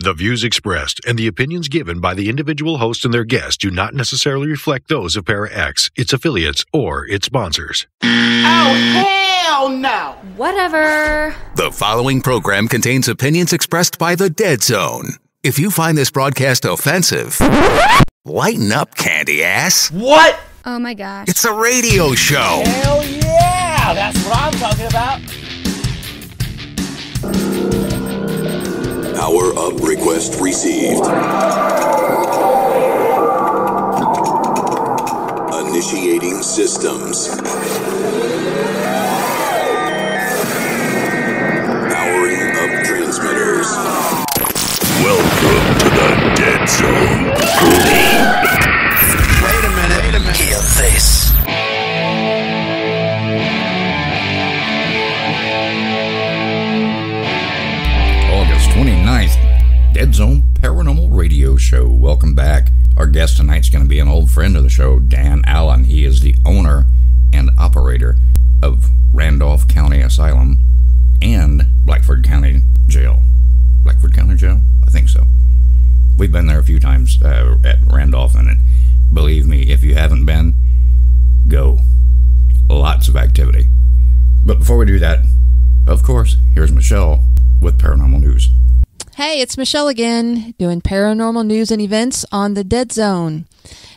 The views expressed and the opinions given by the individual host and their guests do not necessarily reflect those of Para-X, its affiliates, or its sponsors. Oh, hell no! Whatever. The following program contains opinions expressed by the Dead Zone. If you find this broadcast offensive, lighten up, candy ass. What? Oh my gosh. It's a radio show. Hell yeah! That's what I'm talking about. Power up request received. Initiating systems. Powering up transmitters. Welcome to the Dead Zone. Wait a minute. Hear this. August 29th, Dead Zone Paranormal Radio Show. Welcome back. Our guest tonight's going to be an old friend of the show, Dan Allen. He is the owner and operator of Randolph County Asylum and Blackford County Jail. Blackford County Jail? I think so. We've been there a few times at Randolph, and believe me, if you haven't been, go. Lots of activity. But before we do that, of course, here's Michelle with Paranormal News. Hey, it's Michelle again, doing paranormal news and events on the Dead Zone.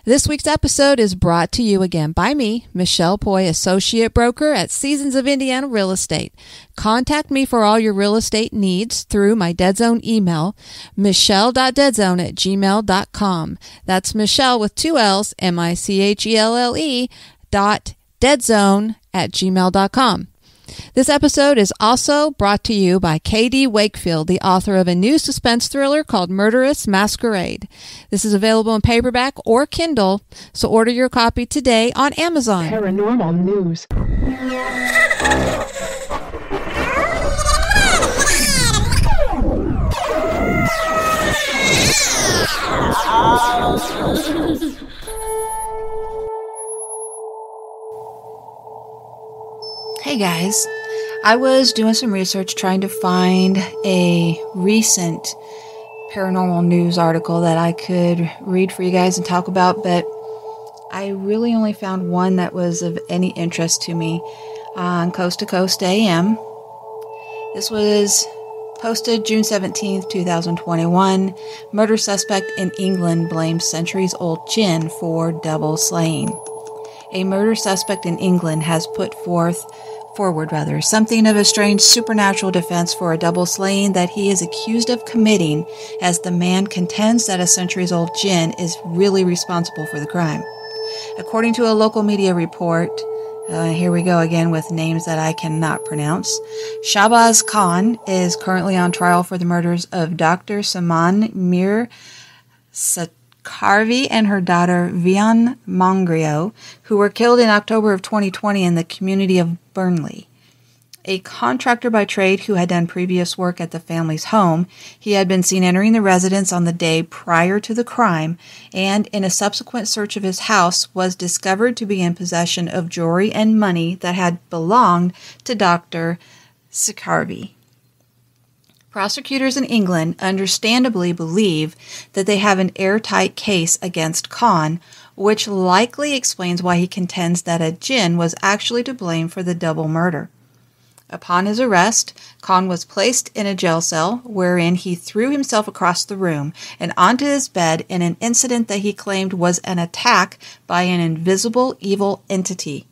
This week's episode is brought to you again by me, Michelle Poi, Associate Broker at Seasons of Indiana Real Estate. Contact me for all your real estate needs through my Dead Zone email, michelle.deadzone@gmail.com. That's Michelle with two L's, michelle.deadzone@gmail.com. This episode is also brought to you by K.D. Wakefield, the author of a new suspense thriller called Murderous Masquerade. This is available in paperback or Kindle, so order your copy today on Amazon. Paranormal news. Hey guys, I was doing some research trying to find a recent paranormal news article that I could read for you guys and talk about, but I really only found one that was of any interest to me on Coast to Coast AM. This was posted June 17th, 2021. Murder suspect in England blames centuries-old gin for double slaying. A murder suspect in England has put forward something of a strange supernatural defense for a double slaying that he is accused of committing, as the man contends that a centuries-old jinn is really responsible for the crime. According to a local media report, here we go again with names that I cannot pronounce, Shahbaz Khan is currently on trial for the murders of Dr. Saman Mir Sakarvi and her daughter Vian Mongrio, who were killed in October of 2020 in the community of Burnley. A contractor by trade who had done previous work at the family's home, he had been seen entering the residence on the day prior to the crime, and in a subsequent search of his house was discovered to be in possession of jewelry and money that had belonged to Dr. Sakarvi. Prosecutors in England understandably believe that they have an airtight case against Khan, which likely explains why he contends that a jinn was actually to blame for the double murder. Upon his arrest, Khan was placed in a jail cell wherein he threw himself across the room and onto his bed in an incident that he claimed was an attack by an invisible evil entity.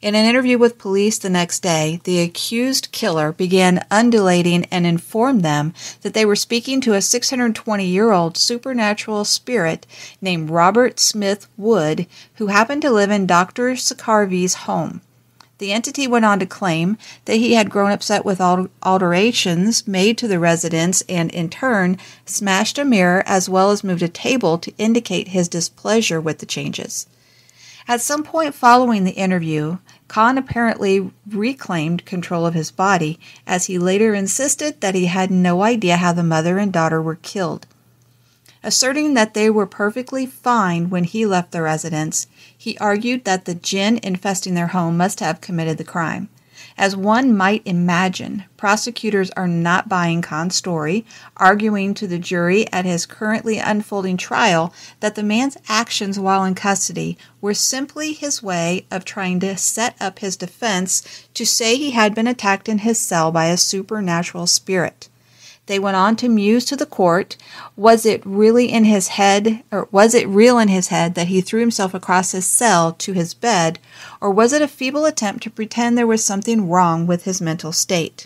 In an interview with police the next day, the accused killer began undulating and informed them that they were speaking to a 620-year-old supernatural spirit named Robert Smith Wood, who happened to live in Dr. Sakarvi's home. The entity went on to claim that he had grown upset with alterations made to the residence and, in turn, smashed a mirror as well as moved a table to indicate his displeasure with the changes. At some point following the interview, Khan apparently reclaimed control of his body, as he later insisted that he had no idea how the mother and daughter were killed. Asserting that they were perfectly fine when he left the residence, he argued that the jinn infesting their home must have committed the crime. As one might imagine, prosecutors are not buying Khan's story, arguing to the jury at his currently unfolding trial that the man's actions while in custody were simply his way of trying to set up his defense to say he had been attacked in his cell by a supernatural spirit. They went on to muse to the court, was it real in his head that he threw himself across his cell to his bed, or was it a feeble attempt to pretend there was something wrong with his mental state?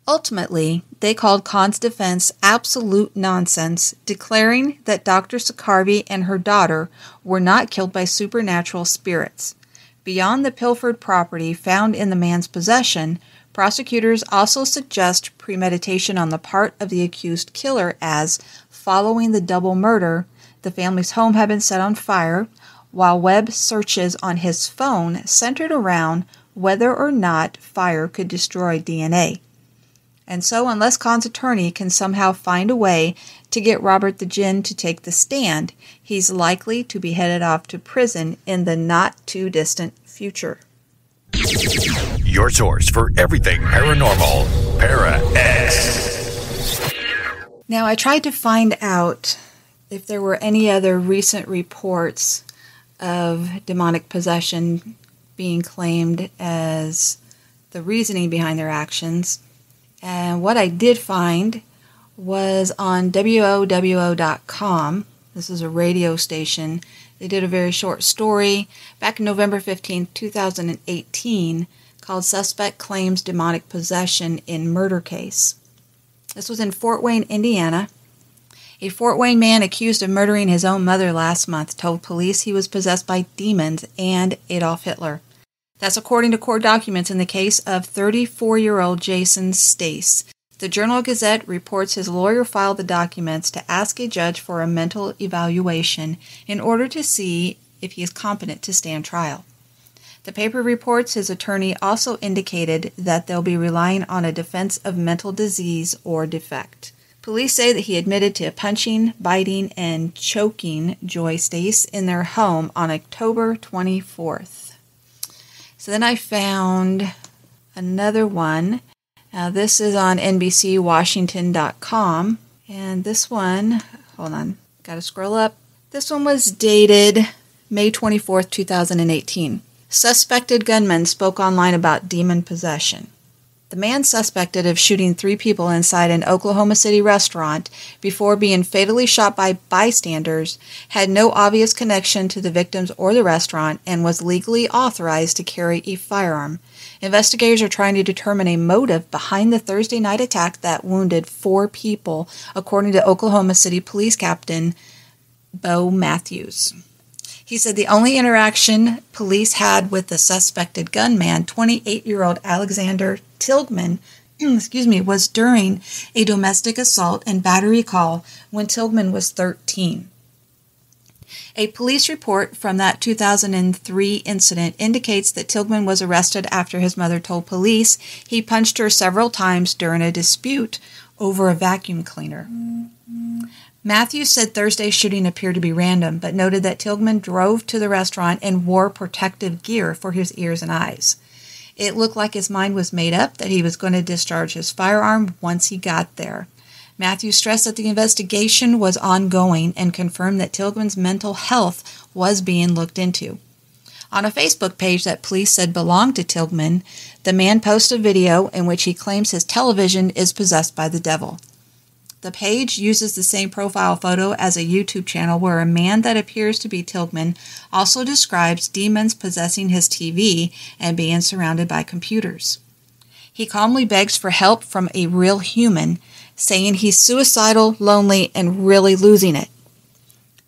Ultimately, they called Khan's defense absolute nonsense, declaring that Dr. Sakarvi and her daughter were not killed by supernatural spirits. Beyond the pilfered property found in the man's possession, prosecutors also suggest premeditation on the part of the accused killer, as, following the double murder, the family's home had been set on fire, while web searches on his phone centered around whether or not fire could destroy DNA. And so, unless Khan's attorney can somehow find a way to get Robert the Djinn to take the stand, he's likely to be headed off to prison in the not-too-distant future. Your source for everything paranormal, Para-X. Now, I tried to find out if there were any other recent reports of demonic possession being claimed as the reasoning behind their actions. And what I did find was on WOWO.com. This is a radio station. They did a very short story back in November 15, 2018, called Suspect Claims Demonic Possession in Murder Case. This was in Fort Wayne, Indiana. A Fort Wayne man accused of murdering his own mother last month told police he was possessed by demons and Adolf Hitler. That's according to court documents in the case of 34-year-old Jason Stace. The Journal-Gazette reports his lawyer filed the documents to ask a judge for a mental evaluation in order to see if he is competent to stand trial. The paper reports his attorney also indicated that they'll be relying on a defense of mental disease or defect. Police say that he admitted to punching, biting, and choking Joy Stace in their home on October 24th. So then I found another one. Now this is on NBCWashington.com. And this one, hold on, gotta scroll up. This one was dated May 24th, 2018. Suspected gunman spoke online about demon possession. The man suspected of shooting 3 people inside an Oklahoma City restaurant before being fatally shot by bystanders had no obvious connection to the victims or the restaurant and was legally authorized to carry a firearm. Investigators are trying to determine a motive behind the Thursday night attack that wounded 4 people, according to Oklahoma City Police Captain Bo Matthews. He said the only interaction police had with the suspected gunman, 28-year-old Alexander Tilghman, was during a domestic assault and battery call when Tilghman was 13. A police report from that 2003 incident indicates that Tilghman was arrested after his mother told police he punched her several times during a dispute over a vacuum cleaner. Matthews said Thursday's shooting appeared to be random, but noted that Tilghman drove to the restaurant and wore protective gear for his ears and eyes. It looked like his mind was made up that he was going to discharge his firearm once he got there. Matthews stressed that the investigation was ongoing and confirmed that Tilghman's mental health was being looked into. On a Facebook page that police said belonged to Tilghman, the man posted a video in which he claims his television is possessed by the devil. The page uses the same profile photo as a YouTube channel where a man that appears to be Tilghman also describes demons possessing his TV and being surrounded by computers. He calmly begs for help from a real human, saying he's suicidal, lonely, and really losing it.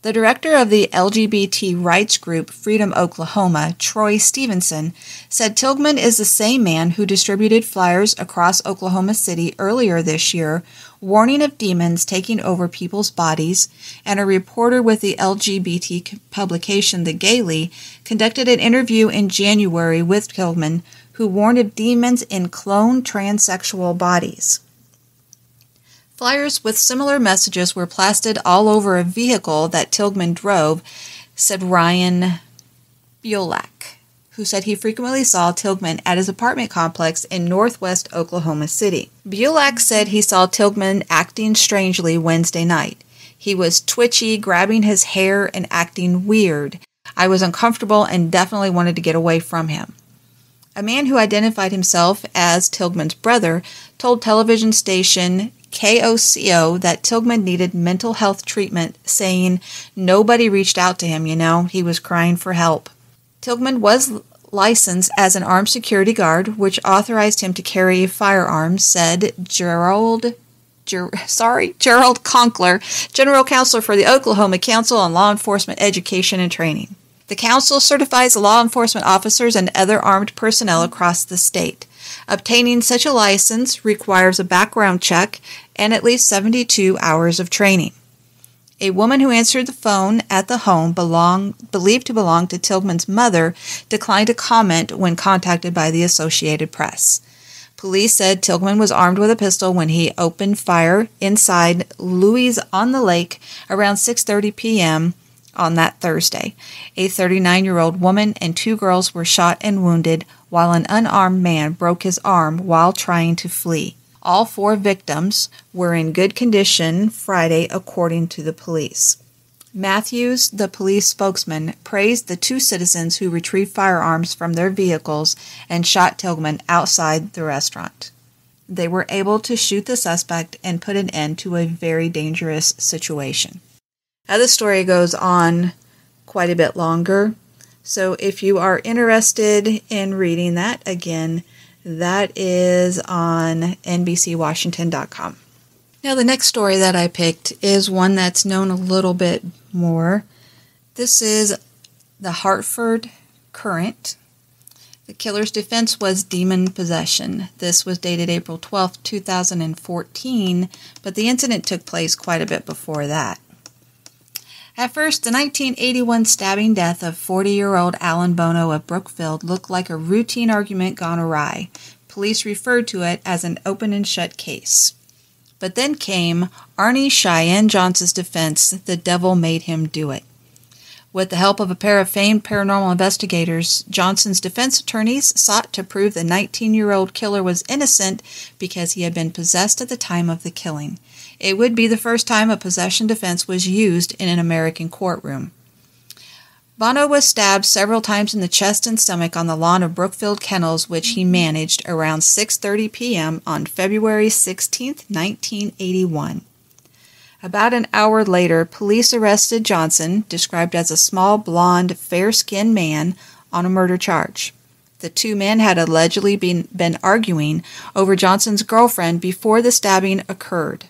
The director of the LGBT rights group Freedom Oklahoma, Troy Stevenson, said Tilghman is the same man who distributed flyers across Oklahoma City earlier this year, warning of demons taking over people's bodies, and a reporter with the LGBT publication The Gaily conducted an interview in January with Tilghman, who warned of demons in clone transsexual bodies. Flyers with similar messages were plastered all over a vehicle that Tilghman drove, said Ryan Biolak, who said he frequently saw Tilghman at his apartment complex in northwest Oklahoma City. Bulak said he saw Tilghman acting strangely Wednesday night. He was twitchy, grabbing his hair, and acting weird. I was uncomfortable and definitely wanted to get away from him. A man who identified himself as Tilghman's brother told television station KOCO that Tilghman needed mental health treatment, saying, "Nobody reached out to him, he was crying for help." Tilghman was licensed as an armed security guard, which authorized him to carry firearms, said Gerald Conkler, General Counsel for the Oklahoma Council on Law Enforcement Education and Training. The council certifies law enforcement officers and other armed personnel across the state. Obtaining such a license requires a background check and at least 72 hours of training. A woman who answered the phone at the home believed to belong to Tilghman's mother declined to comment when contacted by the Associated Press. Police said Tilghman was armed with a pistol when he opened fire inside Louis on the Lake around 6:30 p.m. on that Thursday. A 39-year-old woman and 2 girls were shot and wounded, while an unarmed man broke his arm while trying to flee. All 4 victims were in good condition Friday, according to the police. Matthews, the police spokesman, praised the 2 citizens who retrieved firearms from their vehicles and shot Tilghman outside the restaurant. They were able to shoot the suspect and put an end to a very dangerous situation. Now, this story goes on quite a bit longer, so if you are interested in reading that, again, that is on NBCWashington.com. Now, the next story that I picked is one that's known a little bit more. This is the Hartford Courant. The killer's defense was demon possession. This was dated April 12, 2014, but the incident took place quite a bit before that. At first, the 1981 stabbing death of 40-year-old Alan Bono of Brookfield looked like a routine argument gone awry. Police referred to it as an open and shut case. But then came Arnie Cheyenne Johnson's defense, the devil made him do it. With the help of a pair of famed paranormal investigators, Johnson's defense attorneys sought to prove the 19-year-old killer was innocent because he had been possessed at the time of the killing. It would be the first time a possession defense was used in an American courtroom. Bono was stabbed several times in the chest and stomach on the lawn of Brookfield Kennels, which he managed, around 6:30 p.m. on February 16, 1981. About an hour later, police arrested Johnson, described as a small, blond, fair-skinned man, on a murder charge. The 2 men had allegedly been arguing over Johnson's girlfriend before the stabbing occurred.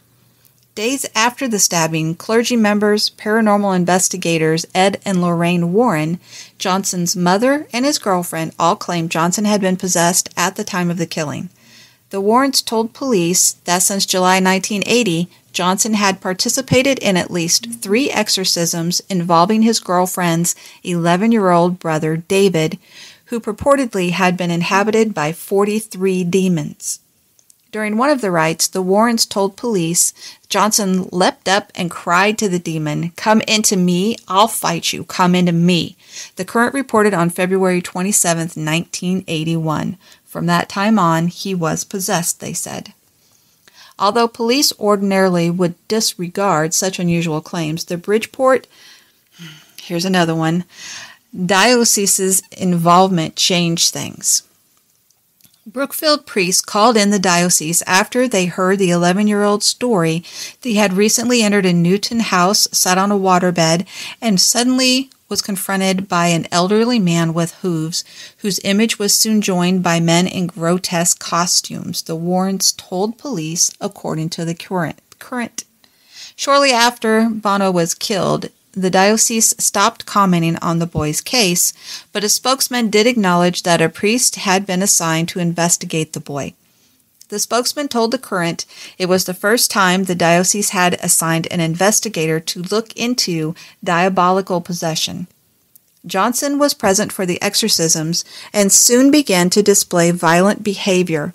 Days after the stabbing, clergy members, paranormal investigators Ed and Lorraine Warren, Johnson's mother, and his girlfriend all claimed Johnson had been possessed at the time of the killing. The Warrens told police that since July 1980, Johnson had participated in at least 3 exorcisms involving his girlfriend's 11-year-old brother David, who purportedly had been inhabited by 43 demons. During one of the rites, the Warrens told police Johnson leapt up and cried to the demon, "Come into me, I'll fight you, come into me." The Courant reported on February 27, 1981. From that time on, he was possessed, they said. Although police ordinarily would disregard such unusual claims, the Bridgeport, here's another one, diocese's involvement changed things. Brookfield priests called in the diocese after they heard the 11-year-old's story that he had recently entered a Newton house, sat on a waterbed, and suddenly was confronted by an elderly man with hooves, whose image was soon joined by men in grotesque costumes, the Warrens told police, according to the Courant. Shortly after Bono was killed, the diocese stopped commenting on the boy's case, but a spokesman did acknowledge that a priest had been assigned to investigate the boy. The spokesman told the Courant it was the first time the diocese had assigned an investigator to look into diabolical possession. Johnson was present for the exorcisms and soon began to display violent behavior.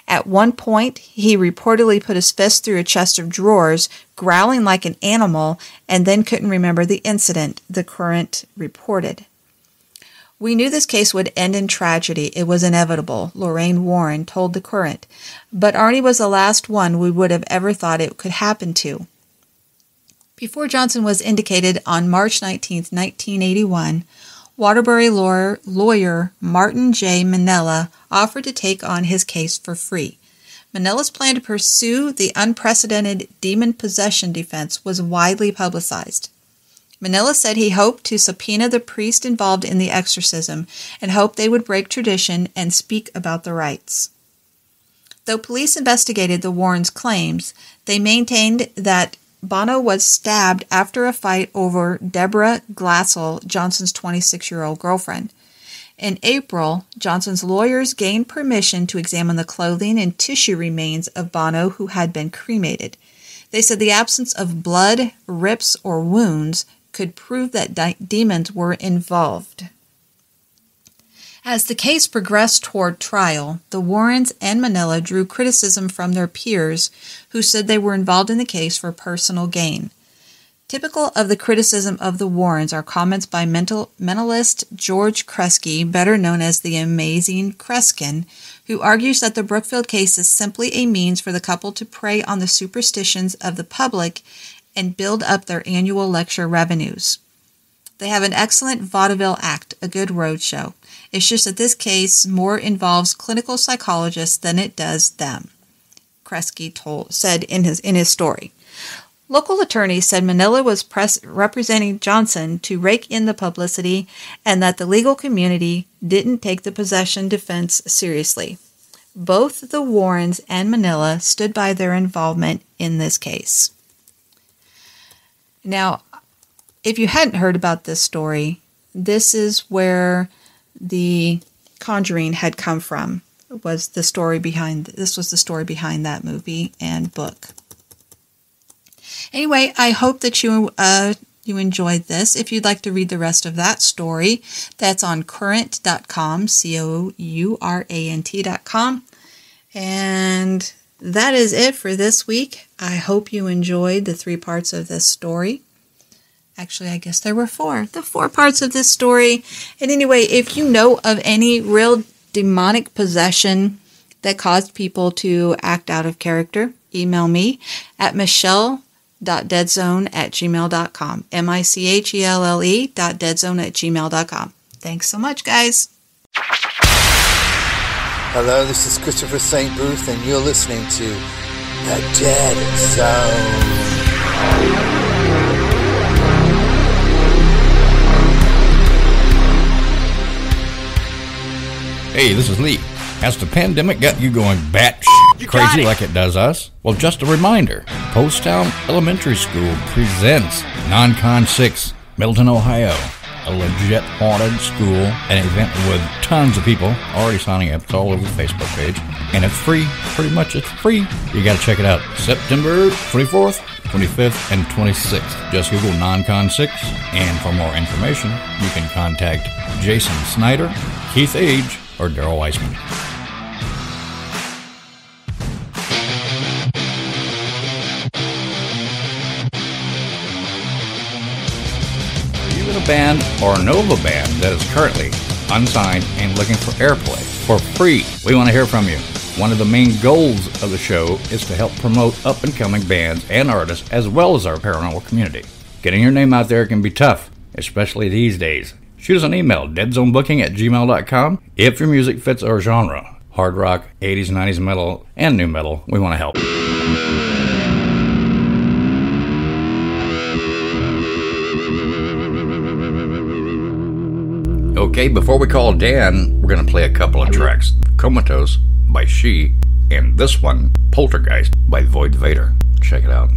At one point, he reportedly put his fist through a chest of drawers, growling like an animal, and then couldn't remember the incident, the Courant reported. "We knew this case would end in tragedy. It was inevitable," Lorraine Warren told The Current. "But Arnie was the last one we would have ever thought it could happen to." Before Johnson was indicted on March 19, 1981, Waterbury lawyer Martin J. Manella offered to take on his case for free. Manella's plan to pursue the unprecedented demon possession defense was widely publicized. Manella said he hoped to subpoena the priest involved in the exorcism and hoped they would break tradition and speak about the rites. Though police investigated the Warrens' claims, they maintained that Bono was stabbed after a fight over Deborah Glassell, Johnson's 26-year-old girlfriend. In April, Johnson's lawyers gained permission to examine the clothing and tissue remains of Bono, who had been cremated. They said the absence of blood, rips, or wounds could prove that demons were involved. As the case progressed toward trial, the Warrens and Manella drew criticism from their peers, who said they were involved in the case for personal gain. Typical of the criticism of the Warrens are comments by mentalist George Kresge, better known as the Amazing Kreskin, who argues that the Brookfield case is simply a means for the couple to prey on the superstitions of the public and build up their annual lecture revenues. They have an excellent vaudeville act, a good roadshow. It's just that this case more involves clinical psychologists than it does them, Kresge said in his story. Local attorneys said Manella was representing Johnson to rake in the publicity and that the legal community didn't take the possession defense seriously. Both the Warrens and Manella stood by their involvement in this case. Now, if you hadn't heard about this story, this is where the Conjuring had come from. This was the story behind that movie and book. Anyway, I hope that you enjoyed this. If you'd like to read the rest of that story, that's on current.com, COURANT.com. And that is it for this week. I hope you enjoyed the 3 parts of this story. Actually, I guess there were 4. The 4 parts of this story. And anyway, if you know of any real demonic possession that caused people to act out of character, email me at michelle.deadzone@gmail.com. michelle.deadzone@gmail.com. Thanks so much, guys. Hello, this is Christopher St. Booth, and you're listening to The Dead Zone. Hey, this is Lee. Has the pandemic got you going bat crazy like it does us? Well, just a reminder, Poasttown Elementary School presents Non-Con 6, Middleton, Ohio. A legit haunted school, an event with tons of people already signing up. It's all over the Facebook page. And it's free. Pretty much it's free. You got to check it out. September 24th, 25th, and 26th. Just Google Non-Con 6. And for more information, you can contact Jason Snyder, Keith Age, or Daryl Weissman. A band or know of a band that is currently unsigned and looking for airplay for free. We want to hear from you. One of the main goals of the show is to help promote up-and-coming bands and artists as well as our paranormal community. Getting your name out there can be tough, especially these days. Shoot us an email, deadzonebooking@gmail.com. If your music fits our genre, hard rock, 80s, 90s metal, and new metal, we want to help. Okay, before we call Dan, we're going to play a couple of tracks. Comatose by She, and this one, Poltergeist by Void Vader. Check it out.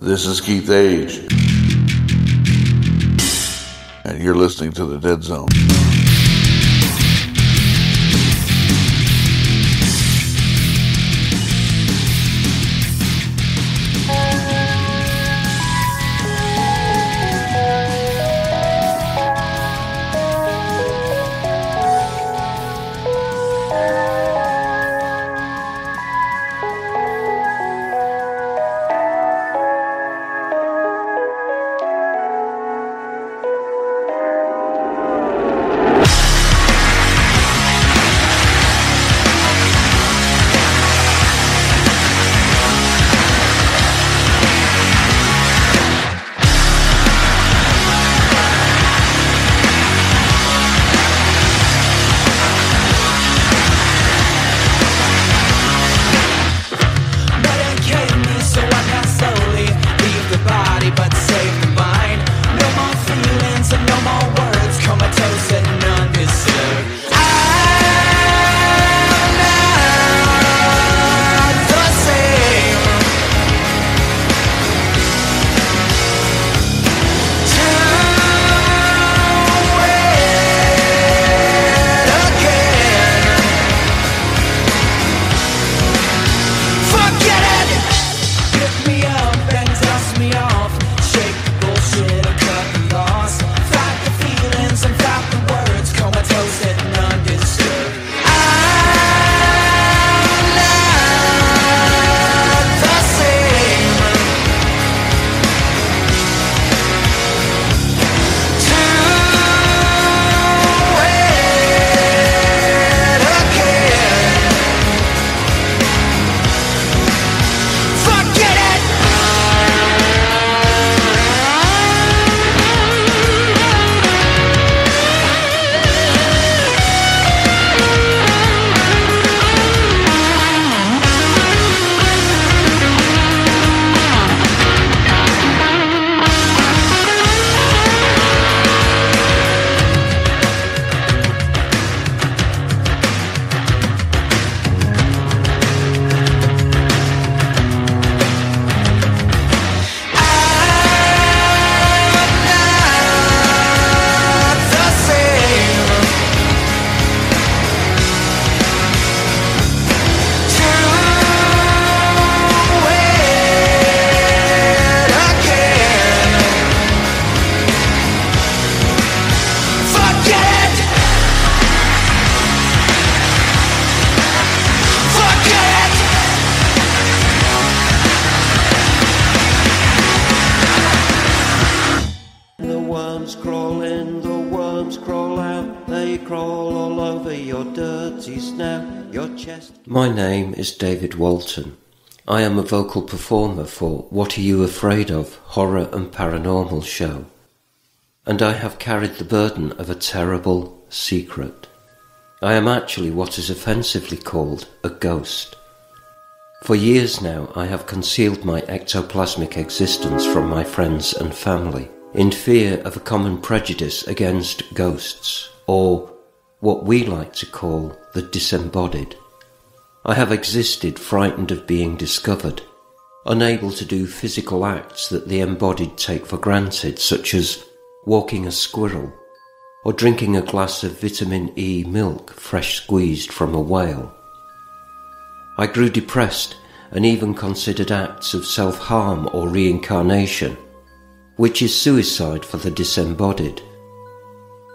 This is Keith Age, and you're listening to The Dead Zone. My name is David Walton. I am a vocal performer for What Are You Afraid Of? Horror and Paranormal show. And I have carried the burden of a terrible secret. I am actually what is offensively called a ghost. For years now I have concealed my ectoplasmic existence from my friends and family in fear of a common prejudice against ghosts, or what we like to call the disembodied. I have existed frightened of being discovered, unable to do physical acts that the embodied take for granted, such as walking a squirrel or drinking a glass of vitamin E milk fresh squeezed from a whale. I grew depressed and even considered acts of self-harm or reincarnation, which is suicide for the disembodied.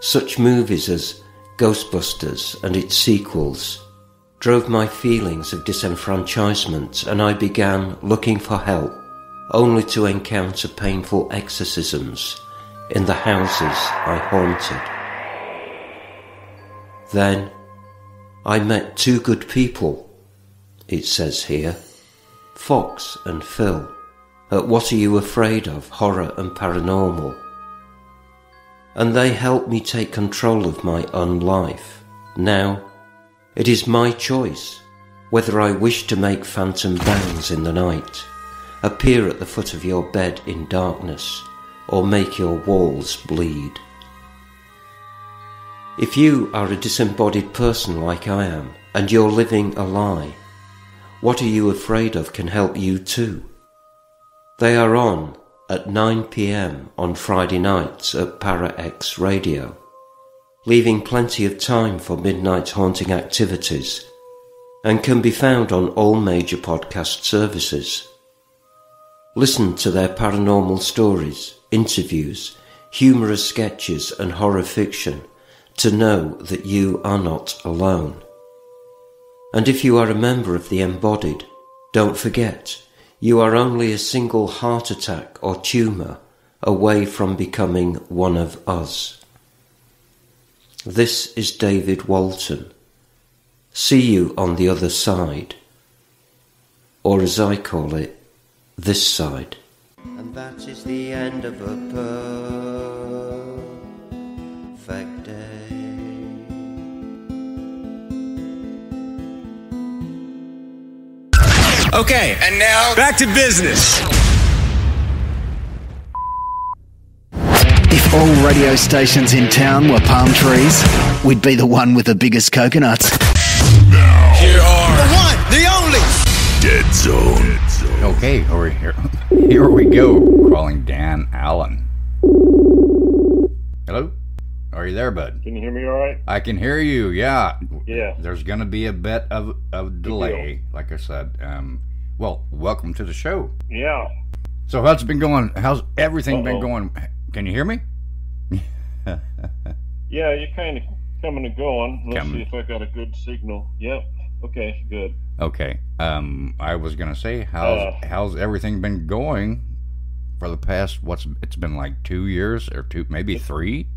Such movies as Ghostbusters and its sequels drove my feelings of disenfranchisement, and I began looking for help, only to encounter painful exorcisms in the houses I haunted. Then I met two good people, it says here, Fox and Phil, at What Are You Afraid Of? Horror and Paranormal. And they helped me take control of my own life. Now, it is my choice whether I wish to make phantom bangs in the night, appear at the foot of your bed in darkness, or make your walls bleed. If you are a disembodied person like I am, and you're living a lie, What Are You Afraid Of? Can help you too. They are on at 9 p.m. on Friday nights at Para X Radio, leaving plenty of time for midnight haunting activities, and can be found on all major podcast services. Listen to their paranormal stories, interviews, humorous sketches and horror fiction to know that you are not alone. And if you are a member of the Embodied, don't forget, you are only a single heart attack or tumour away from becoming one of us. This is David Walton. See you on the other side. Or as I call it, this side. And that is the end of a perfect day. Okay, and now back to business. If all radio stations in town were palm trees, we'd be the one with the biggest coconuts. Now, here are the one, the only Dead Zone. Okay, here we go. Calling Dan Allen. Hello? Are you there, bud? Can you hear me all right? I can hear you, yeah. Yeah. There's going to be a bit of delay, like I said. Well, welcome to the show. Yeah. So how's it been going? How's everything been going? Can you hear me? Yeah, you're kind of coming and going. Let's see if I got a good signal. Yep. Okay, good. Okay. I was going to say, how's everything been going for the past, it's been like 2 years or maybe 3?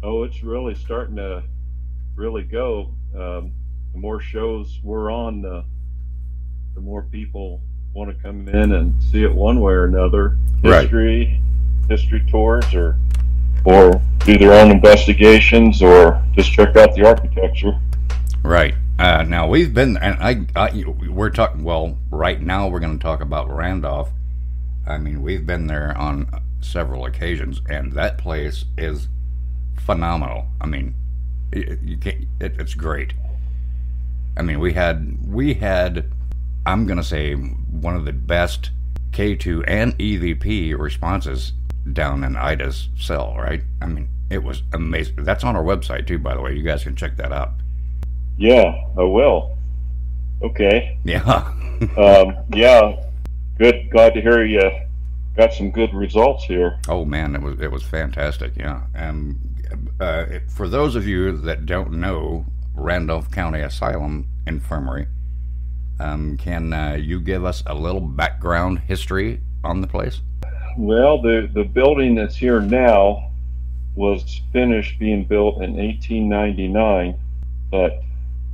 Oh, it's really starting to really go. The more shows we're on, the more people want to come in and see it one way or another. History tours, or do their own investigations, or just check out the architecture. Right. Now we've been, and we're talking. Well, right now we're going to talk about Randolph. I mean, we've been there on several occasions, and that place is phenomenal. I mean, it's great. I mean, we had, I'm going to say, one of the best K2 and EVP responses down in Ida's cell, right? I mean, it was amazing. That's on our website too, by the way. You guys can check that out. Yeah, I will. Okay. Yeah. Yeah. Good. Glad to hear you got some good results here. Oh man, it was fantastic. Yeah. For those of you that don't know, Randolph County Asylum-Infirmery, can you give us a little background history on the place? Well, the building that's here now was finished being built in 1899, but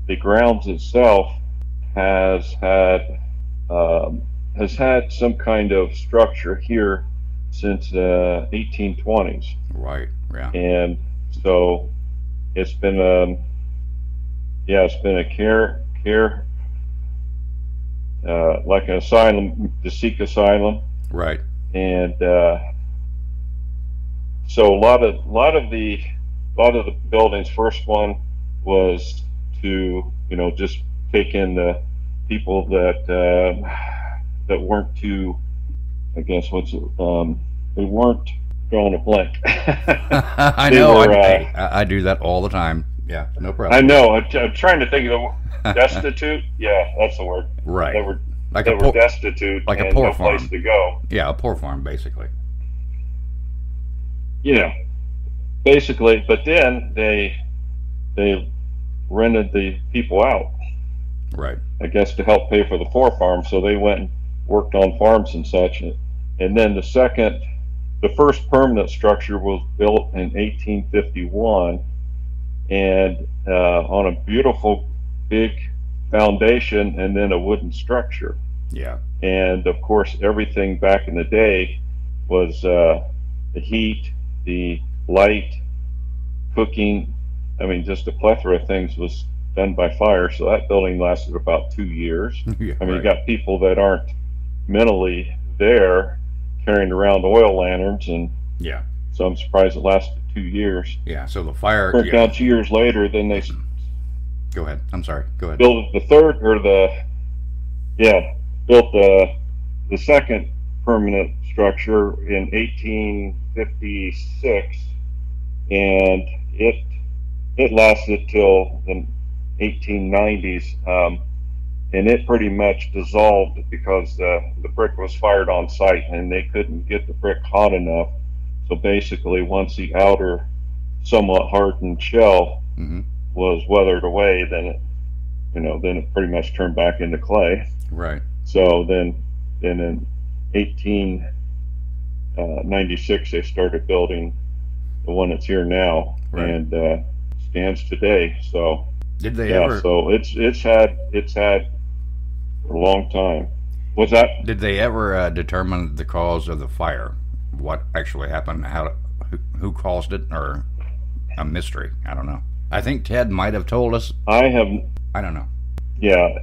the grounds itself has had some kind of structure here since 1820s. Right. Yeah. And so it's been a care like an asylum, the Sikh asylum. Right. And so a lot of the buildings. First one was to just take in the people that weren't too, I guess they weren't drawing a blank. I know. I do that all the time. Yeah, no problem. I know. I'm trying to think of the destitute. Yeah, that's the word. Right. They were destitute, like and a poor no farm. place to go. Yeah, a poor farm, basically. Yeah, basically. But then they rented the people out. Right. I guess to help pay for the poor farm, so they went and worked on farms and such. And then the first permanent structure was built in 1851, and on a beautiful big foundation, and then a wooden structure. Yeah. And of course, everything back in the day was the heat, the light, cooking. I mean, just a plethora of things was done by fire. So that building lasted about 2 years. Yeah, I mean, right. You got people that aren't mentally there carrying around oil lanterns, and yeah. So I'm surprised it lasted 2 years. Yeah. So the fire. Burnt down 2 years later. Then they. Go ahead. I'm sorry. Go ahead. Built the second permanent structure in 1856, and it lasted till the 1890s, and it pretty much dissolved because the brick was fired on site, and they couldn't get the brick hot enough. So basically, once the outer, somewhat hardened shell was weathered away, then it pretty much turned back into clay. Right. So then in 1896, they started building the one that's here now, and stands today. So did they ever? So it's had for a long time. What's that? Did they ever determine the cause of the fire? What actually happened? Who caused it? Or a mystery? I don't know. I think Ted might have told us. I don't know. Yeah,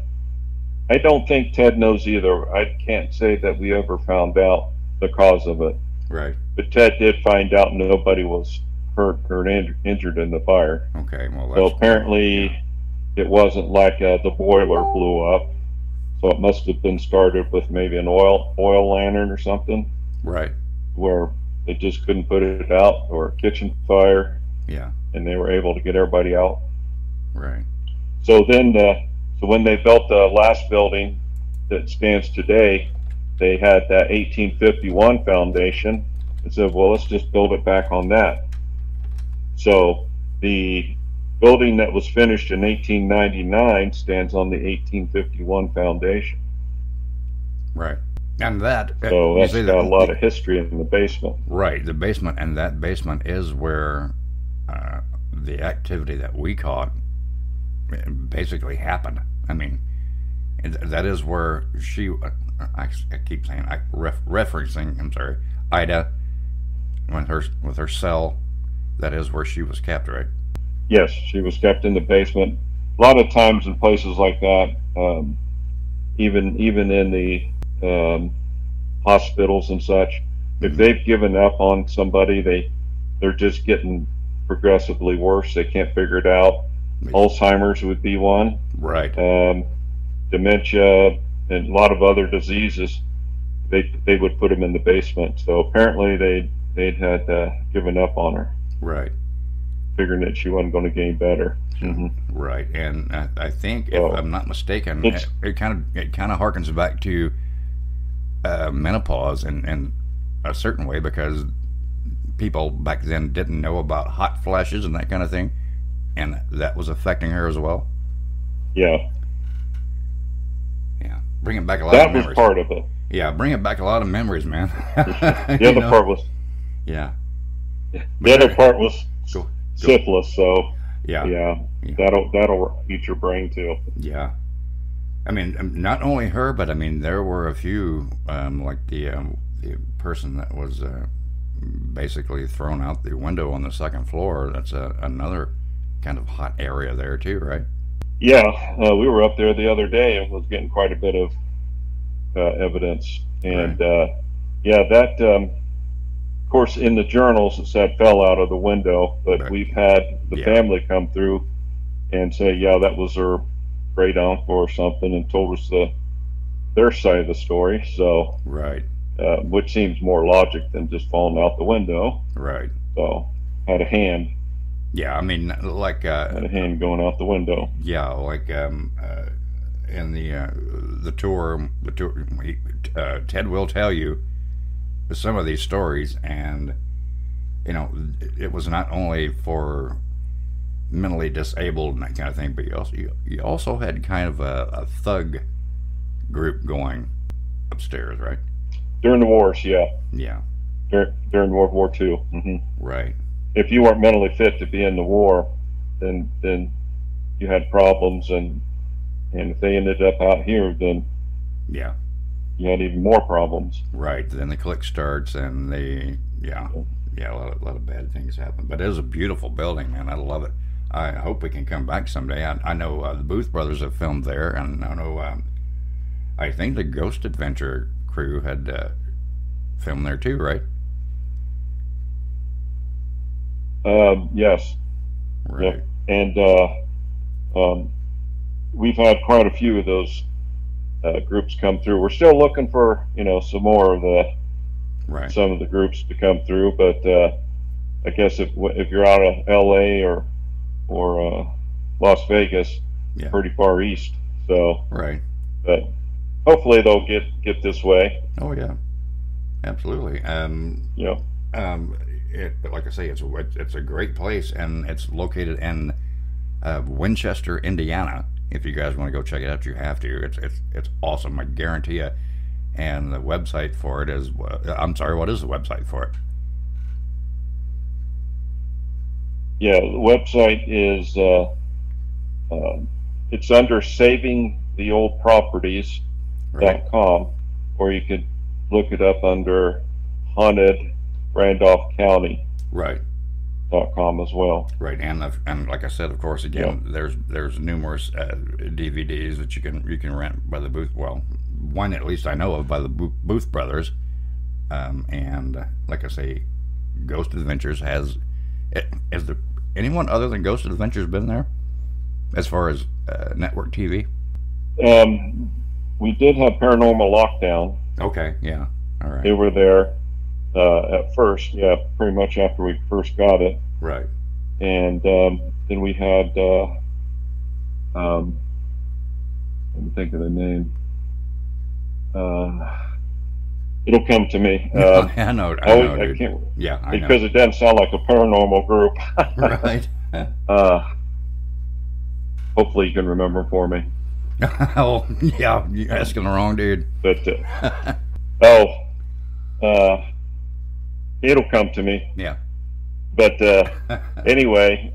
I don't think Ted knows either. I can't say that we ever found out the cause of it. Right. But Ted did find out nobody was hurt or injured in the fire. Okay, well, so apparently it wasn't like the boiler blew up. So it must have been started with maybe an oil lantern or something. Right. Where they just couldn't put it out, or a kitchen fire. Yeah. And they were able to get everybody out. Right. So then, so when they built the last building that stands today, they had that 1851 foundation and said, well, let's just build it back on that. So the building that was finished in 1899 stands on the 1851 foundation. Right. And that, so that's got a lot of history in the basement. Right, the basement, and that basement is where the activity that we caught basically happened. I mean, that is where she, I keep saying, referencing, I'm sorry, Ida, with her cell, that is where she was kept, right? Yes, she was kept in the basement. A lot of times in places like that, even in the hospitals and such, if they've given up on somebody, they're just getting progressively worse. They can't figure it out. Alzheimer's would be one. Right. Dementia and a lot of other diseases, they would put them in the basement. So apparently they'd had given up on her. Right. Figuring that she wasn't going to gain better. Right. And I think, if I'm not mistaken, it kind of harkens back to menopause in a certain way, because people back then didn't know about hot flashes and that kind of thing, and that was affecting her as well. Yeah. Yeah. Bringing back a lot of memories. That was part of it. Yeah, bringing back a lot of memories, man. The other part was... Yeah. The other part was syphilis, so... Yeah. That'll eat your brain, too. Yeah. I mean, not only her, but I mean, there were a few, like the person that was basically thrown out the window on the second floor. That's another kind of hot area there too, right? Yeah, we were up there the other day and was getting quite a bit of evidence, and that of course in the journals it said fell out of the window, but we've had the family come through and say, that was her great uncle or something, and told us their side of the story. So which seems more logic than just falling out the window. Right. So had a hand. Yeah, I mean, like had a hand going out the window. Yeah, like in the tour, Ted will tell you some of these stories, and it was not only for mentally disabled and that kind of thing, but you also had kind of a thug group going upstairs, right? During the wars, yeah. During World War II. Right. If you weren't mentally fit to be in the war, then you had problems, and if they ended up out here, then you had even more problems. Right. Then the clique starts, and a lot of bad things happen. But it is a beautiful building, man. I love it. I hope we can come back someday. I know the Booth brothers have filmed there, and I know I think the Ghost Adventure crew had filmed there too, right? Yes. Right. And we've had quite a few of those groups come through. We're still looking for some more of the some of the groups to come through. But I guess if you're out of L.A. or Las Vegas, pretty far east. So but hopefully they'll get this way. Oh yeah, absolutely. But like I say, it's a great place, and it's located in Winchester, Indiana. If you guys want to go check it out, you have to. It's awesome, I guarantee you. And the website for it is, I'm sorry, what is the website for it? Yeah, the website is it's under savingtheoldproperties.com, or you could look it up under Haunted Randolph County. .com as well. Right, and like I said, of course, again, there's numerous DVDs that you can rent by the Booth. Well, one at least I know of by the Booth brothers, and like I say, Ghost Adventures has there anyone other than Ghost Adventures been there as far as network TV? We did have Paranormal Lockdown. Okay, yeah, all right. They were there. At first, pretty much after we first got it. Right. And then we had, let me think of the name. It'll come to me. I know. I can't. Yeah, I know. Because it doesn't sound like a paranormal group. Right. Hopefully you can remember for me. Oh, yeah, you're asking the wrong dude. But, it'll come to me. Yeah. But anyway,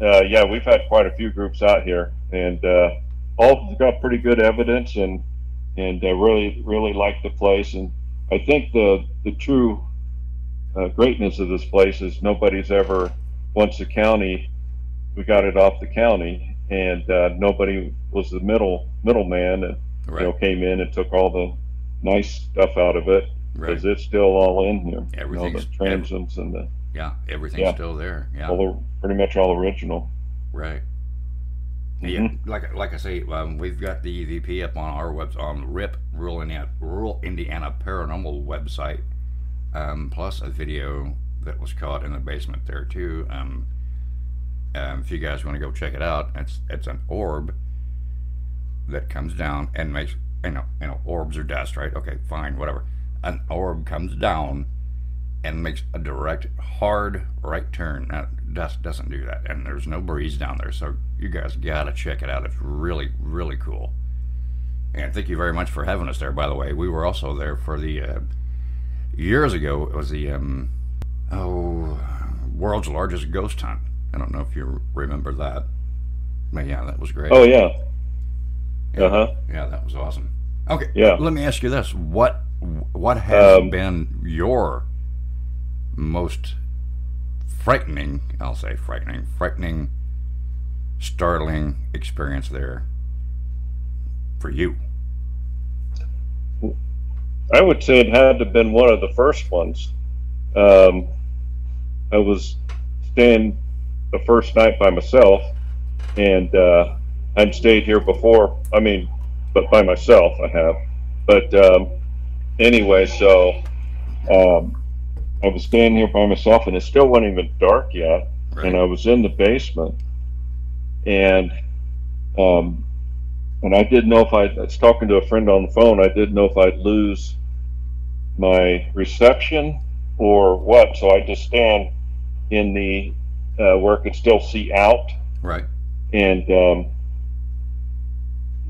we've had quite a few groups out here, and all have got pretty good evidence, and really like the place. And I think the true greatness of this place is nobody's ever, once the county, we got it off the county, and nobody was the middleman, and came in and took all the nice stuff out of it. Because it's still all in here. Everything's the transoms and the everything's still there. Yeah, pretty much all original. Right. Yeah, like I say, we've got the EVP up on our website, on RIP Rural Indiana Paranormal website, plus a video that was caught in the basement there too. If you guys want to go check it out, it's an orb that comes down and makes orbs are dust, right? Okay, fine, whatever. An orb comes down and makes a direct, hard right turn. Now, dust doesn't do that, and there's no breeze down there, so you guys gotta check it out. It's really, really cool. And thank you very much for having us there, by the way. We were also there for the, years ago, it was the, world's largest ghost hunt. I don't know if you remember that. But yeah, that was great. Oh, yeah. Yeah, that was awesome. Okay, let me ask you this. What has been your most frightening, startling experience there for you? I would say it had to have been one of the first ones. I was staying the first night by myself, and I'd stayed here before, but by myself I have. But anyway, so I was staying here by myself, and it still wasn't even dark yet, and I was in the basement, and I didn't know if I was talking to a friend on the phone. I didn't know if I'd lose my reception or what, so I just stand in the where I could still see out, and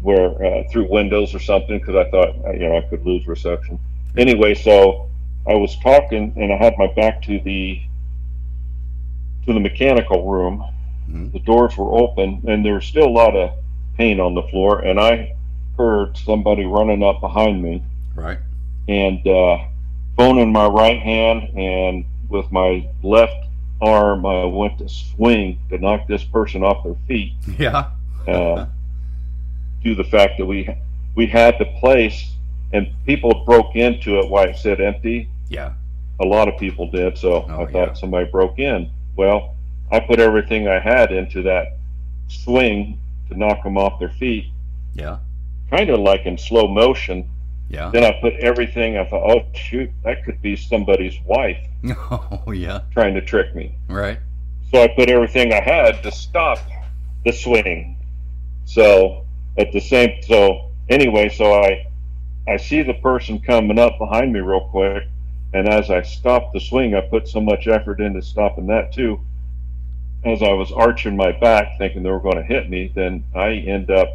where through windows or something, because I thought I could lose reception. Anyway, so I was talking, and I had my back to the mechanical room. Mm-hmm. The doors were open, and there was still a lot of paint on the floor, and I heard somebody running up behind me. Right. And phone in my right hand, and with my left arm, I went to swing to knock this person off their feet. Yeah. Due to the fact that we had the place, and people broke into it while it said empty. Yeah. A lot of people did, so I thought somebody broke in. Well, I put everything I had into that swing to knock them off their feet. Yeah. Kind of like in slow motion, Yeah. Then I put everything, I thought, oh, shoot, that could be somebody's wife. Oh, yeah. Trying to trick me. Right. So I put everything I had to stop the swing. So anyway, I see the person coming up behind me real quick, and as I stopped the swing, I put so much effort into stopping that too. As I was arching my back, thinking they were going to hit me, then I end up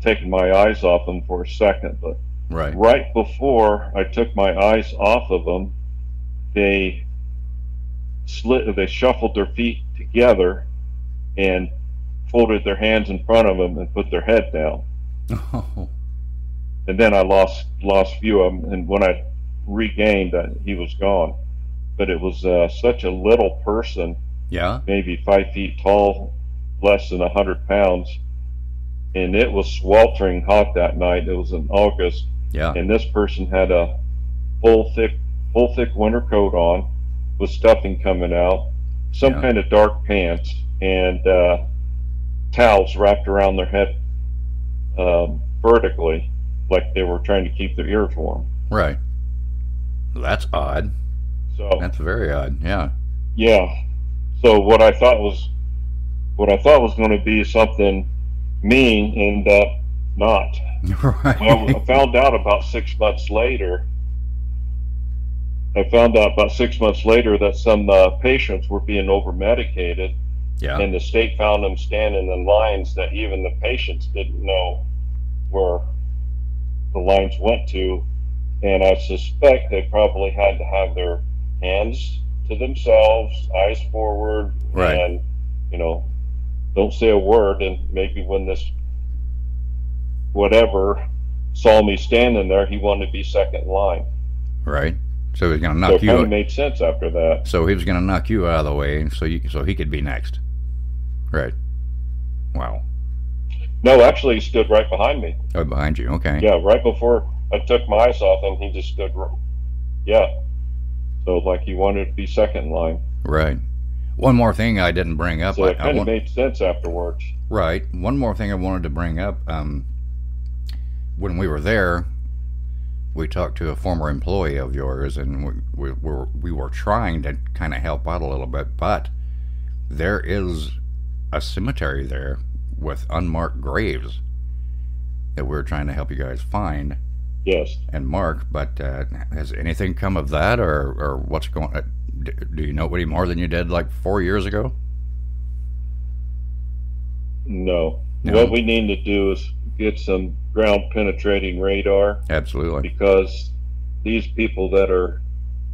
taking my eyes off them for a second. But right before I took my eyes off of them, they shuffled their feet together and folded their hands in front of them and put their head down. Oh. And then I lost view of him, and when I regained, he was gone. But it was such a little person, maybe 5 feet tall, less than 100 pounds, and it was sweltering hot that night. It was in August, and this person had a full thick winter coat on with stuffing coming out, some kind of dark pants, and towels wrapped around their head vertically, like they were trying to keep their ears warm. Right. That's odd. So that's very odd. Yeah. Yeah. So what I thought was going to be something mean ended up not. Right. Well, I found out about 6 months later. That some patients were being over-medicated, and the state found them standing in lines that even the patients didn't know where the lines went to, and I suspect they probably had to have their hands to themselves, eyes forward, and don't say a word. And maybe when this whatever saw me standing there, he wanted to be second in line. Right. So he was going to knock you out. So it kind of made sense after that. So he was going to knock you out of the way so he could be next. Right. Wow. No, actually, he stood right behind me. Oh, behind you. Okay. Yeah, right before I took my eyes off him, he just stood. Yeah. So like he wanted to be second in line. Right. One more thing I didn't bring up. So it kind of made sense afterwards. Right. One more thing I wanted to bring up. When we were there, we talked to a former employee of yours, and we were trying to kind of help out a little bit, but there is a cemetery there with unmarked graves that we're trying to help you guys find. Yes. And mark, but has anything come of that, or what's going on? Do you know any more than you did like 4 years ago? No. What we need to do is get some ground penetrating radar. Absolutely. Because these people that are,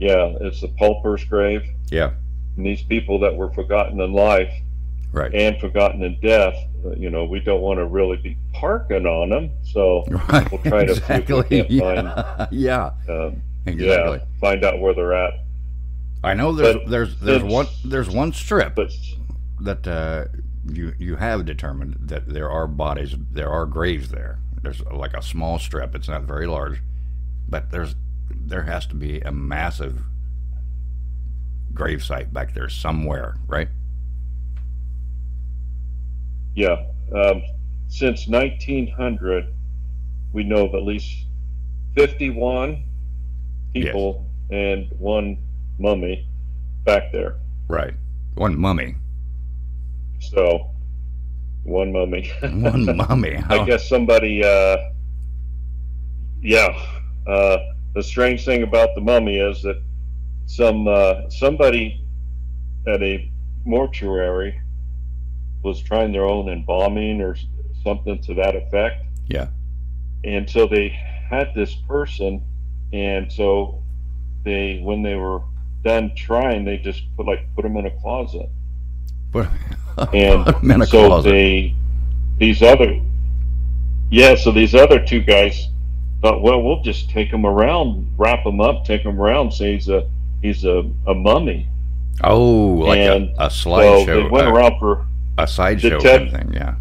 it's the pauper's grave. Yeah. And these people that were forgotten in life, right, and forgotten in death, we don't want to really be parking on them. So we'll try to see if we can find, find out where they're at. I know there's one strip that you have determined that there are graves there. There's like a small strip. It's not very large, but there has to be a massive grave site back there somewhere, right? Yeah. Since 1900, we know of at least 51 people and one mummy back there. Right. One mummy. So, one mummy. One mummy. I guess somebody, the strange thing about the mummy is that somebody at a mortuary was trying their own embalming or something to that effect. Yeah. And so they had this person, and so when they were done trying, they just put them in a closet. And so these other two guys thought, well, we'll just take him around, wrap him up, take him around, say he's a mummy. Oh, like a slideshow. So they went around for a sideshow kind of thing, yeah.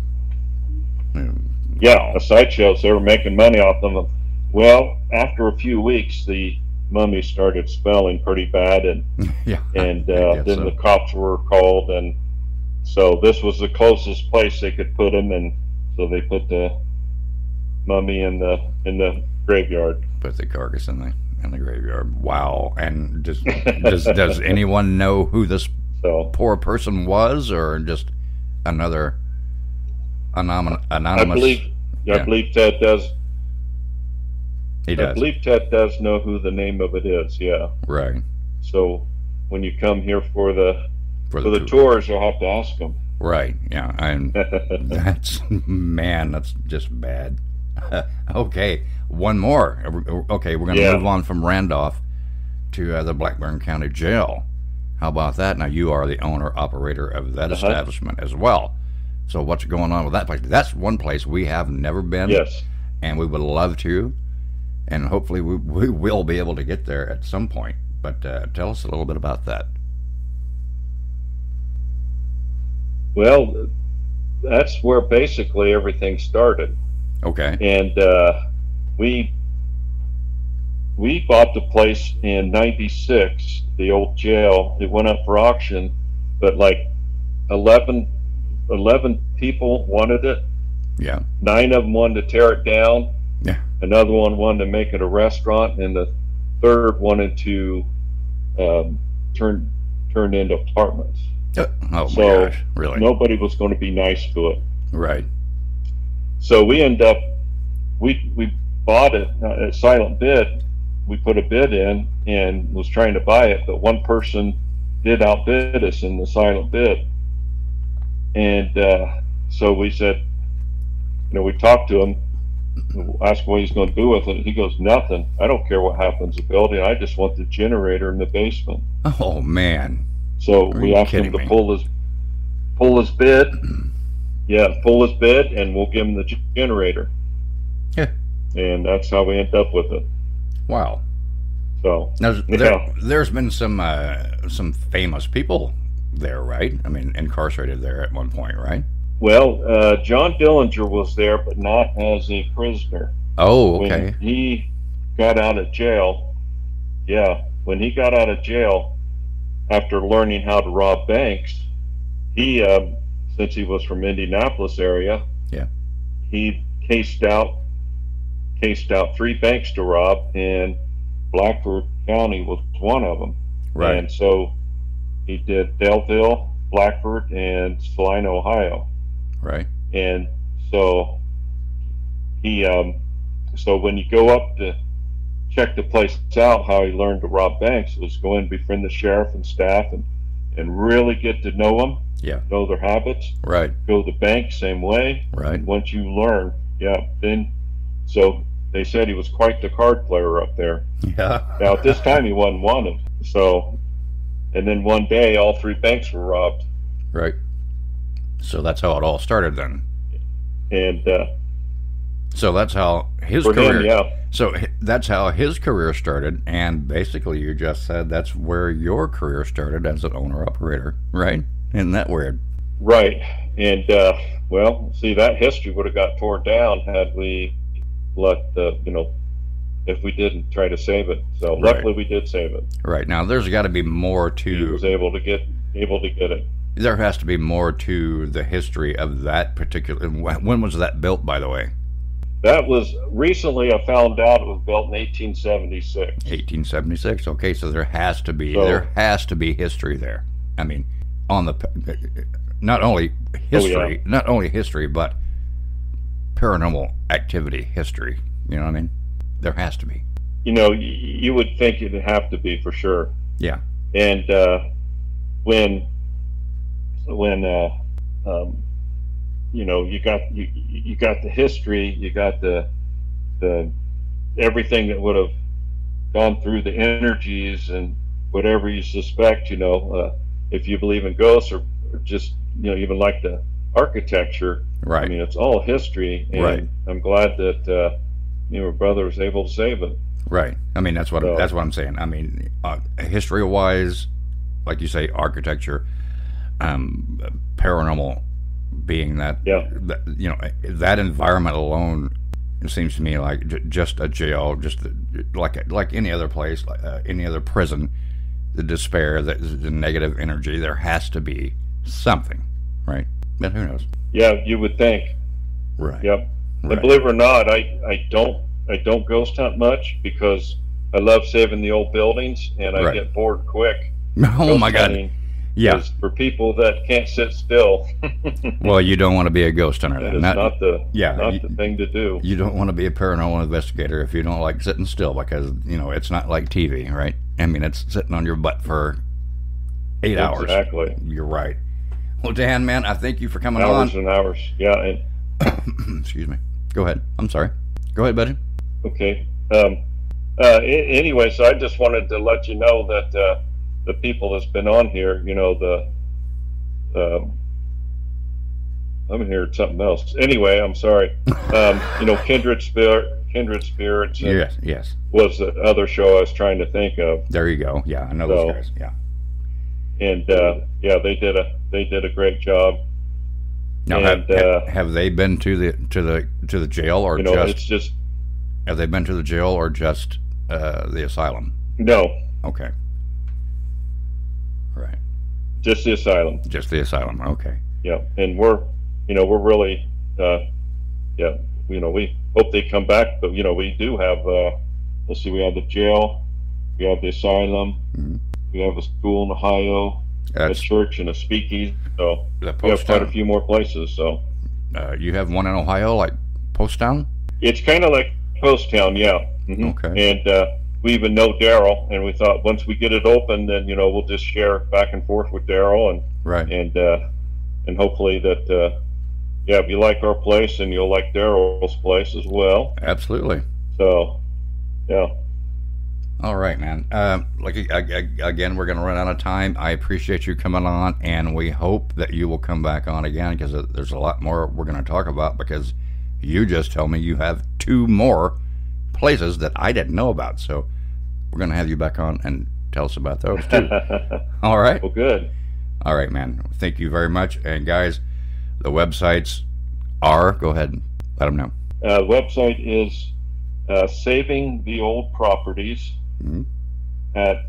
Yeah, a sideshow. So they were making money off them. Well, after a few weeks, the mummy started smelling pretty bad, and then the cops were called, and so this was the closest place they could put him, and so they put the mummy in the graveyard. Put the carcass in the graveyard. Wow. And does anyone know who this poor person was, or just another anonymous? I believe Ted does. He does. I believe Ted does know who the name of it is. Yeah. Right. So when you come here for the tours, you'll have to ask him. Right. Yeah. And that's just bad. Okay. One more. Okay, we're going to move on from Randolph to the Blackburn County Jail. How about that? Now, you are the owner-operator of that establishment as well. So what's going on with that place? That's one place we have never been. Yes. And we would love to. And hopefully we will be able to get there at some point. But tell us a little bit about that. Well, that's where basically everything started. Okay. And we bought the place in '96, the old jail. It went up for auction, but like 11 people wanted it. Yeah. 9 of them wanted to tear it down. Yeah. Another one wanted to make it a restaurant, and the third wanted to turn into apartments. Oh my gosh, really? Nobody was going to be nice to it. Right. So we end up, we bought it at silent bid. We put a bid in and was trying to buy it, but one person did outbid us in the silent bid. And so we said, we talked to him, asked what he's going to do with it. He goes, nothing. I don't care what happens to the building. I just want the generator in the basement. Oh, man. So we asked him to pull his bid. Yeah, pull his bid, and we'll give him the generator. Yeah. And that's how we end up with it. Wow. So now, there's been some famous people there, right? I mean, incarcerated there at one point, right? Well, John Dillinger was there, but not as a prisoner. Oh, okay. When he got out of jail, when he got out of jail, after learning how to rob banks, he, since he was from Indianapolis area, he cased out 3 banks to rob, and Blackford County was one of them. Right. And so he did Delville, Blackford, and Salina, Ohio. Right. And so he, so when you go up to check the place out, how he learned to rob banks was go in, befriend the sheriff and staff, and really get to know them. Yeah. Know their habits. Right. Go to the bank same way. Right. Once you learn, then so they said he was quite the card player up there. Yeah. Now at this time he wasn't wanted. So, and then one day all 3 banks were robbed. Right. So that's how it all started then. And so that's how his career. Him, So that's how his career started, and basically you just said that's where your career started as an owner-operator, right? Isn't that weird? Right. And, well, see, that history would have got torn down had we let, if we didn't try to save it. So luckily we did save it. Right. Now, there's got to be more to... He was able to get it. There has to be more to the history of that particular... When was that built, by the way? That was recently. I found out it was built in 1876. 1876. Okay, so there has to be history there. I mean, on the not only history, but paranormal activity history. You know what I mean? There has to be. You would think it'd have to be for sure. Yeah. And when you got the history, you got the everything that would have gone through the energies and whatever you suspect, if you believe in ghosts or just, even like the architecture. Right. I mean, it's all history, and right. I'm glad that my brother was able to save it. Right. I mean, that's what I'm saying. I mean, history-wise, like you say, architecture, paranormal being that, that environment alone, it seems to me like just a jail, just like any other place, any other prison, the despair, the negative energy, there has to be something, right? But who knows? Yeah, you would think. Right. Yep. And believe it or not, I don't ghost hunt much because I love saving the old buildings, and I get bored quick. Oh my God! Yeah, for people that can't sit still. Well, you don't want to be a ghost hunter. That is not the thing to do. You don't want to be a paranormal investigator if you don't like sitting still, because it's not like TV, right? I mean, it's sitting on your butt for 8 hours. Exactly. You're right. Well, Dan, man, I thank you for coming on. Hours and hours. Yeah. Excuse me. Go ahead. I'm sorry. Go ahead, buddy. Okay. Anyway, so I just wanted to let you know that the people that's been on here, I'm hearing something else. Anyway, I'm sorry. Kindred Spirits. Yes. Was the other show I was trying to think of. There you go. Yeah, I know those guys. Yeah. And they did a great job. Now, have they been to the jail, or it's just have they been to the jail or just the asylum? No. Okay. Right. Just the asylum. Just the asylum. Okay. Yeah, and we're really we hope they come back, but we do have let's see, we have the jail, we have the asylum, we have a school in Ohio, a church, and a speakeasy. So we have quite a few more places. So you have one in Ohio, like Post Town? It's kind of like Post Town, yeah. Mm-hmm. Okay. And we even know Daryl, and we thought once we get it open, then we'll just share back and forth with Daryl, and right, and hopefully that if you like our place, and you'll like Daryl's place as well. Absolutely. So, yeah. All right, man. Again, we're going to run out of time. I appreciate you coming on, and we hope that you will come back on again, because there's a lot more we're going to talk about, because you just told me you have 2 more places that I didn't know about. So we're going to have you back on and tell us about those too. All right. Well, good. All right, man. Thank you very much. And guys, the websites are, go ahead and let them know. The website is Saving the Old Properties at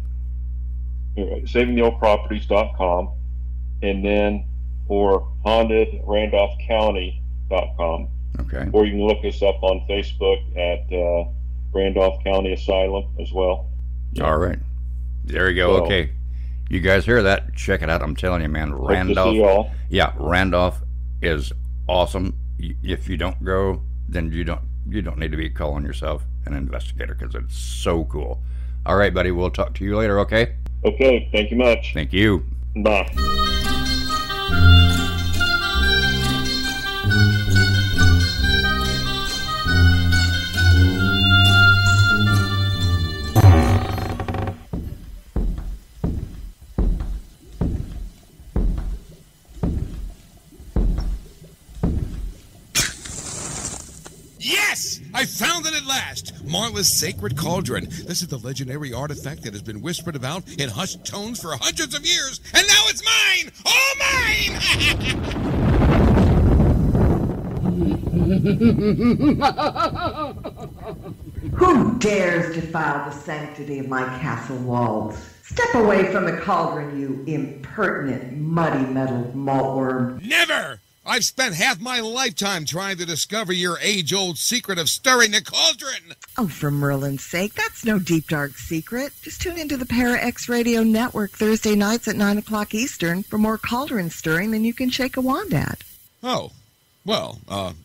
savingtheoldproperties.com, and then or hauntedrandolphcounty.com. Okay. Or you can look us up on Facebook at Randolph County Asylum as well. All right. There you go. So, okay. You guys hear that? Check it out. I'm telling you, man. Randolph. Hope to see y'all. Yeah, Randolph is awesome. If you don't go, then you don't need to be calling yourself an investigator, because it's so cool. All right, buddy. We'll talk to you later, okay? Okay. Thank you much. Thank you. Bye. I found it at last! Marla's Sacred Cauldron. This is the legendary artifact that has been whispered about in hushed tones for hundreds of years, and now it's mine! All mine! Who dares defile the sanctity of my castle walls? Step away from the cauldron, you impertinent, muddy-metaled maltworm. Never! I've spent half my lifetime trying to discover your age-old secret of stirring the cauldron. Oh, for Merlin's sake, that's no deep, dark secret. Just tune into the Para X Radio Network Thursday nights at 9 o'clock Eastern for more cauldron stirring than you can shake a wand at. Oh, well,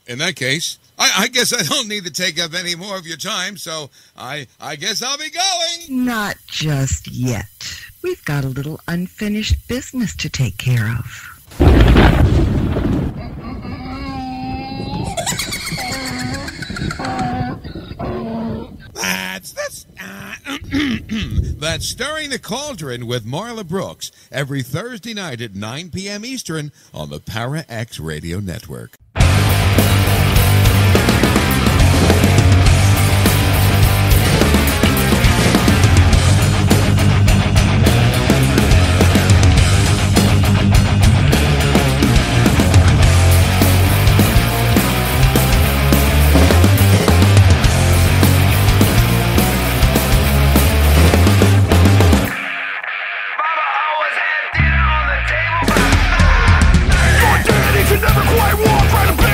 in that case, I guess I don't need to take up any more of your time, so I guess I'll be going. Not just yet. We've got a little unfinished business to take care of. That's Stirring the Cauldron with Marla Brooks every Thursday night at 9 p.m. Eastern on the Para X Radio Network. Never quite walk right a bit.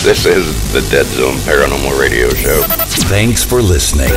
This is the Dead Zone Paranormal Radio Show. Thanks for listening.